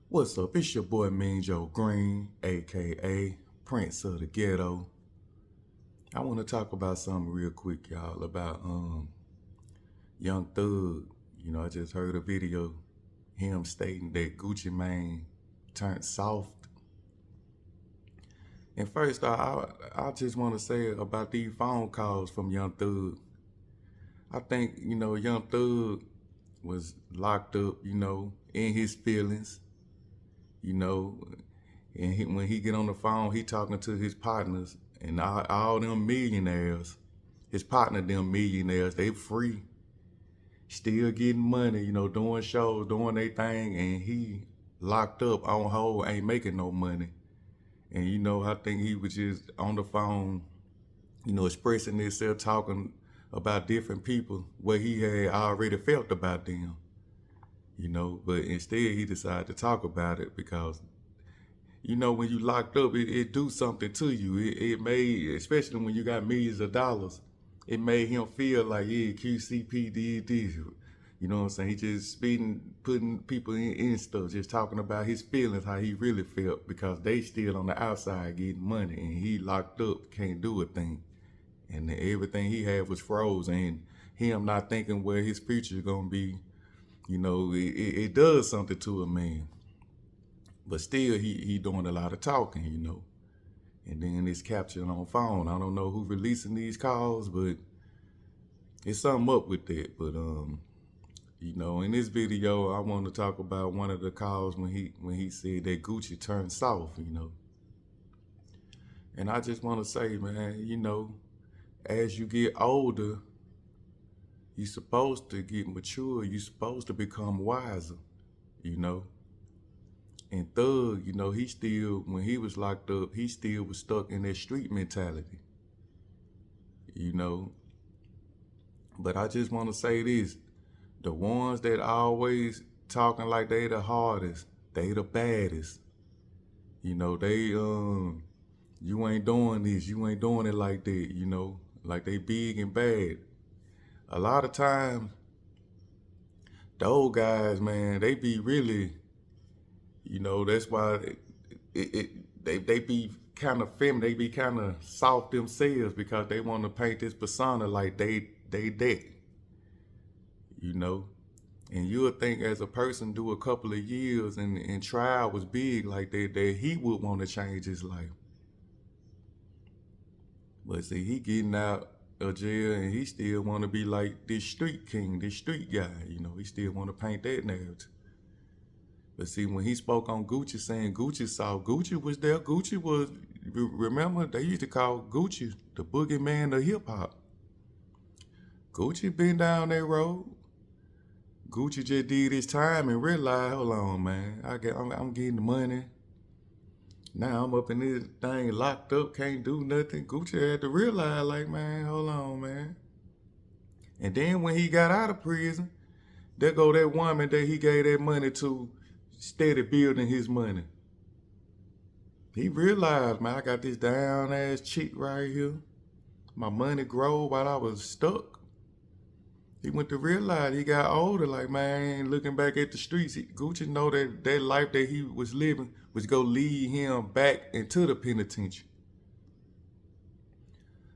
What's up? It's your boy Mean Joe Green, aka Prince of the Ghetto. I want to talk about something real quick, y'all, about Young Thug. I just heard a video, him stating that Gucci Mane turned soft. And first, I just want to say about these phone calls from Young Thug. I think, Young Thug was locked up, in his feelings, you know, and when he get on the phone, he talking to his partners and all them millionaires. His partner, them millionaires, they free, still getting money, doing shows, doing their thing, and he locked up on hold, ain't making no money. And I think he was just on the phone, expressing himself, talking about different people, what he had already felt about them. But instead he decided to talk about it because when you locked up, it do something to you. It made, especially when you got millions of dollars, it made him feel like, yeah, QCP did this. You know what I'm saying? He just speeding, putting people in stuff, just talking about his feelings, how he really felt, because they still on the outside getting money, and he locked up, can't do a thing. And everything he had was froze, and him not thinking where his future gonna be, it does something to a man. But still, he doing a lot of talking. And then it's captured on phone. I don't know who releasing these calls, but it's something up with that. But in this video, I want to talk about one of the calls when he said that Gucci turned soft. And I just want to say, man, as you get older, you're supposed to get mature. You're supposed to become wiser. You know. And Thug, he still, when he was locked up, he still was stuck in that street mentality. You know. But I just want to say this. The ones that always talking like they the hardest, they the baddest. They you ain't doing this, you ain't doing it like that, like they big and bad. A lot of times, those guys, man, they be really, that's why they be kind of feminine, they be kind of soft themselves because they want to paint this persona like they that, you know. And you'll think as a person do a couple of years and trial was big like that he would want to change his life. But see, he getting out of jail and he still want to be like this street king, this street guy. He still want to paint that narrative. But see, when he spoke on Gucci saying Gucci saw, Gucci was there. Gucci was, remember, they used to call Gucci the boogeyman of hip hop. Gucci been down that road. Gucci just did his time and realized, hold on, man, I'm getting the money. Now I'm up in this thing locked up, can't do nothing. Gucci had to realize, like, man, hold on, man. And then when he got out of prison, there go that woman that he gave that money to, steady building his money. He realized, man, I got this down ass chick right here. My money grow while I was stuck. He went to realize he got older, like, man, looking back at the streets, Gucci know that life that he was living was gonna lead him back into the penitentiary.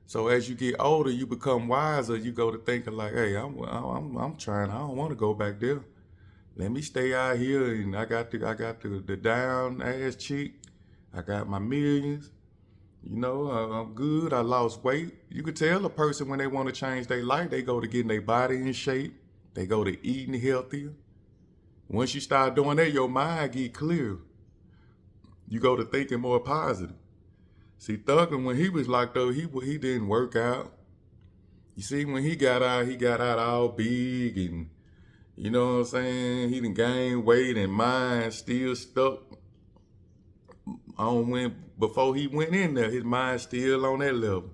So as you get older, you become wiser. You go to thinking like, hey, I'm trying. I don't want to go back there. Let me stay out here, and I got the down ass chick. I got my millions. I'm good. I lost weight. You could tell a person when they want to change their life, they go to getting their body in shape. They go to eating healthier. Once you start doing that, your mind get clear. You go to thinking more positive. See, Thugger, when he was locked up, he didn't work out. You see, when he got out all big and, you know what I'm saying? He done gained weight and mind still stuck on when, before he went in there, his mind still on that level.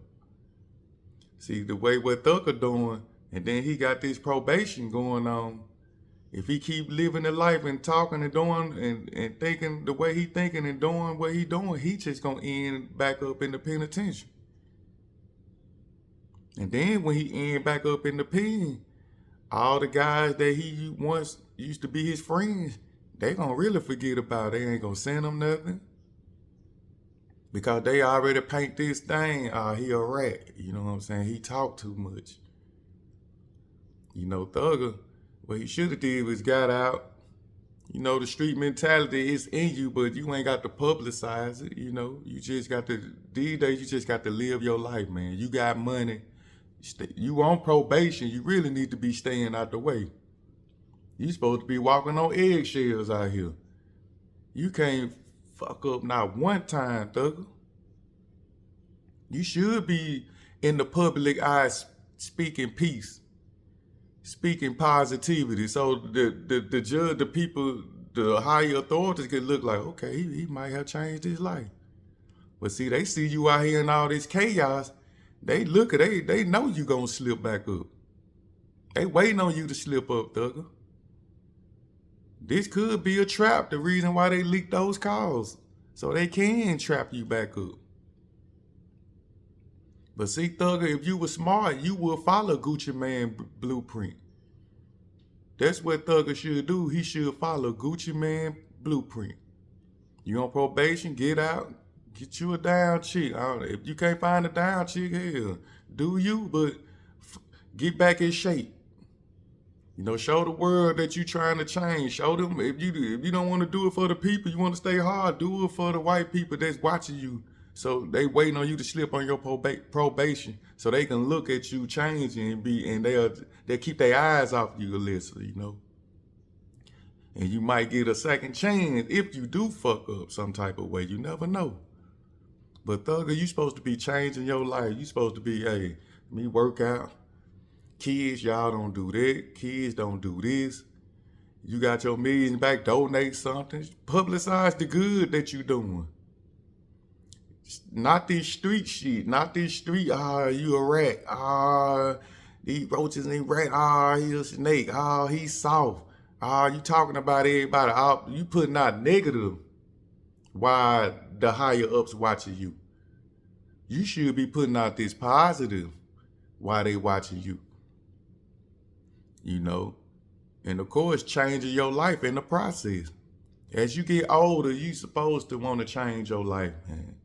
See, the way what Thugger doing, and then he got this probation going on. If he keep living the life and talking and doing and thinking the way he thinking and doing what he doing, he just gonna end back up in the penitentiary. And then when he end back up in the pen, all the guys that he once used to be his friends, they gonna really forget about it. They ain't gonna send them nothing. Because they already paint this thing, he a rat. You know what I'm saying? He talk too much. You know, Thugger, what he should have did was got out. You know, the street mentality is in you, but you ain't got to publicize it. You know, you just got to, these days, you just got to live your life, man. You got money. You on probation. You really need to be staying out the way. You supposed to be walking on eggshells out here. You can't fuck up not one time, Thugger. You should be in the public eye speaking peace, speaking positivity. So the judge, the people, the higher authorities can look like, okay, he might have changed his life. But see, they see you out here in all this chaos. They look at, they know you gonna slip back up. They waiting on you to slip up, Thugger. This could be a trap, the reason why they leaked those calls. So they can trap you back up. But see, Thugger, if you were smart, you would follow Gucci Mane blueprint. That's what Thugger should do. He should follow Gucci Mane blueprint. You on probation, get out, get you a down chick. If you can't find a down chick, hell, do you, but get back in shape. You know, show the world that you trying to change. Show them if you don't want to do it for the people, you want to stay hard, do it for the white people that's watching you. So they waiting on you to slip on your probation, so they can look at you changing and they'll keep their eyes off you, Alyssa. You know, and you might get a second chance if you do fuck up some type of way. You never know. But Thugger, you supposed to be changing your life. You supposed to be, hey, me work out. Kids, y'all don't do that. Kids don't do this. You got your million back, donate something. Publicize the good that you doing. Not this street shit. Not this street, you a rat. These roaches ain't rat. He a snake. He's soft. You talking about everybody. You putting out negative while the higher ups watching you. You should be putting out this positive while they watching you. You know, and of course, changing your life in the process. As you get older, you supposed to want to change your life, man.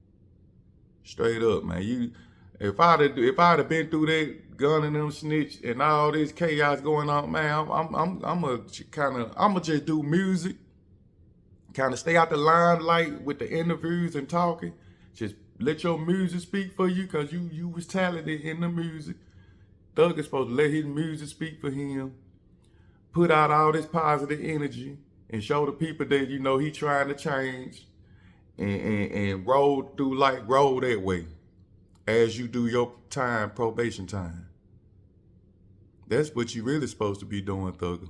Straight up, man. If I'd have been through that gunning them snitch and all this chaos going on, man, I'ma just do music, kind of stay out the limelight with the interviews and talking. Just let your music speak for you, cause you was talented in the music. Thug is supposed to let his music speak for him, put out all this positive energy, and show the people that, you know, he trying to change, and roll through life, roll that way as you do your time, probation time. That's what you really supposed to be doing, Thugger.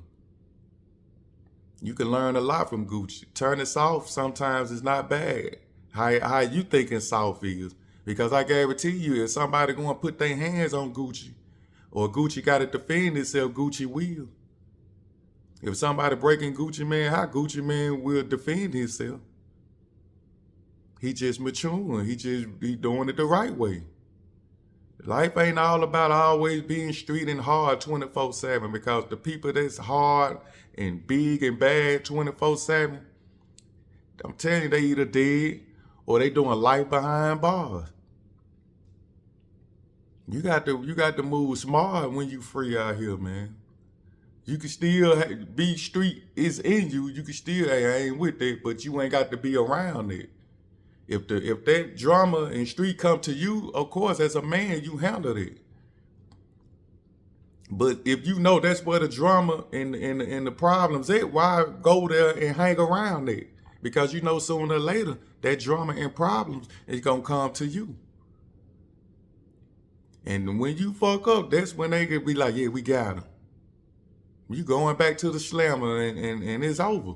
You can learn a lot from Gucci. Turning soft sometimes is not bad. How you thinking soft is. Because I guarantee you, if somebody gonna put their hands on Gucci, or Gucci got to defend itself, Gucci will. If somebody breaking Gucci Mane, how Gucci Mane will defend himself? He just maturing. He doing it the right way. Life ain't all about always being street and hard 24/7, because the people that's hard and big and bad 24/7, I'm telling you, they either dead or they doing life behind bars. You got to move smart when you free out here, man. You can still be street is in you. You can still, hey, I ain't with that, but you ain't got to be around it. If that drama and street come to you, of course, as a man, you handle it. But if you know that's where the drama and the problems at, why go there and hang around it? Because you know sooner or later that drama and problems is gonna come to you. And when you fuck up, that's when they can be like, yeah, we got him. You going back to the slammer and it's over.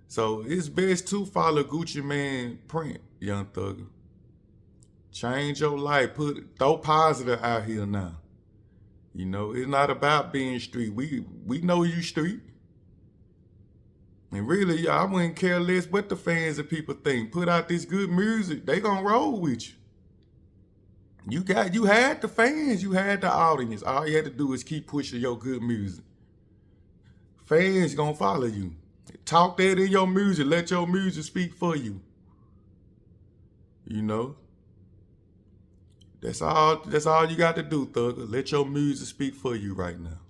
So it's best to follow Gucci Mane print, young Thugger. Change your life. Throw positive out here now. You know, it's not about being street. We know you street. And really, I wouldn't care less what the fans and people think. Put out this good music, they gonna roll with you. You had the fans, you had the audience. All you had to do is keep pushing your good music. Fans gonna follow you. Talk that in your music. Let your music speak for you. You know? That's all you got to do, Thugger. Let your music speak for you right now.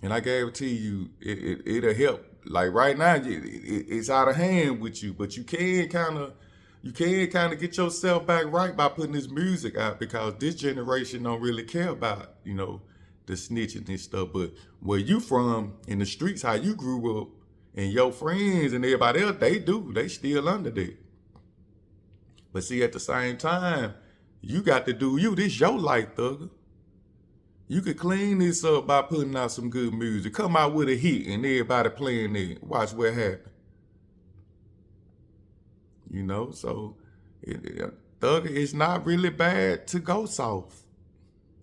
And I guarantee you, it'll help. Like right now, it's out of hand with you, but you can kind of get yourself back right by putting this music out, because this generation don't really care about the snitching and stuff. But where you from in the streets, how you grew up, and your friends and everybody else, they still under that. But see, at the same time, you got to do you. This your life, Thugger. You could clean this up by putting out some good music. Come out with a hit and everybody playing it. Watch what happens. So Thugger, it's not really bad to go soft.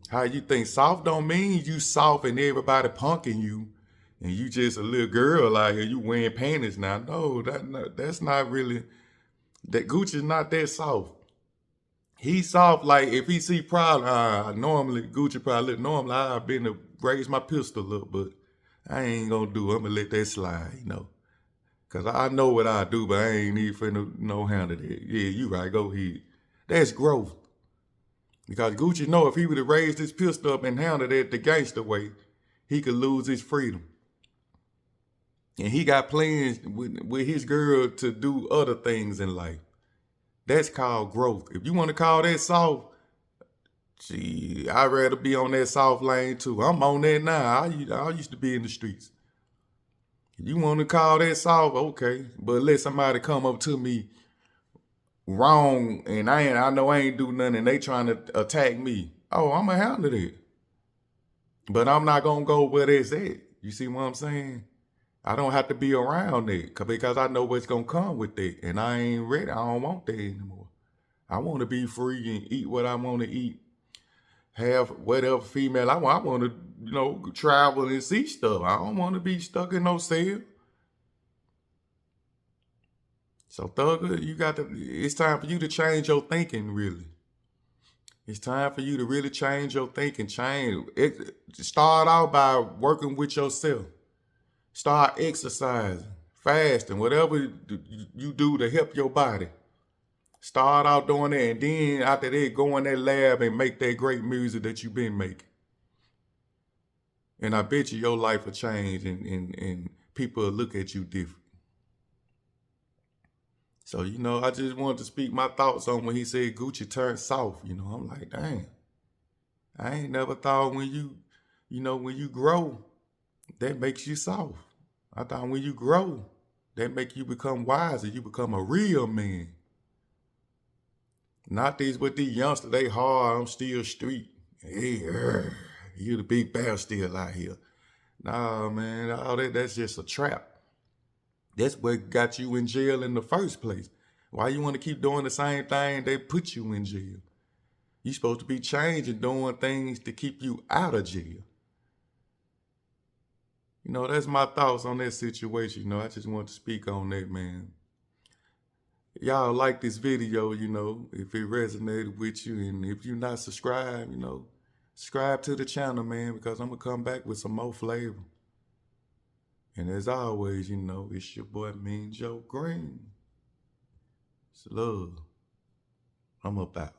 How you think? Soft don't mean you soft and everybody punking you and you just a little girl out here, you wearing panties now. No, that's not really, that Gucci's not that soft. He's soft, like if he see problem, normally Gucci probably normally I've been to raise my pistol up, but I ain't gonna do it. I'm gonna let that slide, Cause I know what I do, but I ain't even finna handle that. Yeah, you right, go ahead. That's growth. Because Gucci know if he would have raised his pistol up and handled it the gangster way, he could lose his freedom. And he got plans with his girl to do other things in life. That's called growth. If you want to call that soft, gee, I'd rather be on that soft lane too. I'm on that now. I used to be in the streets. If you want to call that soft, okay. But let somebody come up to me wrong and I know I ain't do nothing and they trying to attack me. Oh, I'm going to handle it. But I'm not going to go where it's at. You see what I'm saying? I don't have to be around it because I know what's going to come with it. And I ain't ready. I don't want that anymore. I want to be free and eat what I want to eat. Have whatever female I want. I want to, travel and see stuff. I don't want to be stuck in no cell. So Thugger, it's time for you to change your thinking, really. It's time for you to really change your thinking. Start out by working with yourself. Start exercising, fasting, whatever you do to help your body. Start out doing that, and then after that, go in that lab and make that great music that you've been making. And I bet you your life will change and people will look at you different. So, I just wanted to speak my thoughts on when he said Gucci turned soft. I'm like, dang. I ain't never thought when you grow, that makes you soft. I thought when you grow, that make you become wiser. You become a real man. Not with these youngsters, they hard, I'm still street. Hey, you the big bear still out here. Nah, man, all that's just a trap. That's what got you in jail in the first place. Why you want to keep doing the same thing they put you in jail? You supposed to be changing, doing things to keep you out of jail. That's my thoughts on that situation. I just want to speak on that, man. Y'all like this video, if it resonated with you, and if you're not subscribed, subscribe to the channel, man, because I'm going to come back with some more flavor. And as always, it's your boy Mean Joe Green. It's love. I'm about.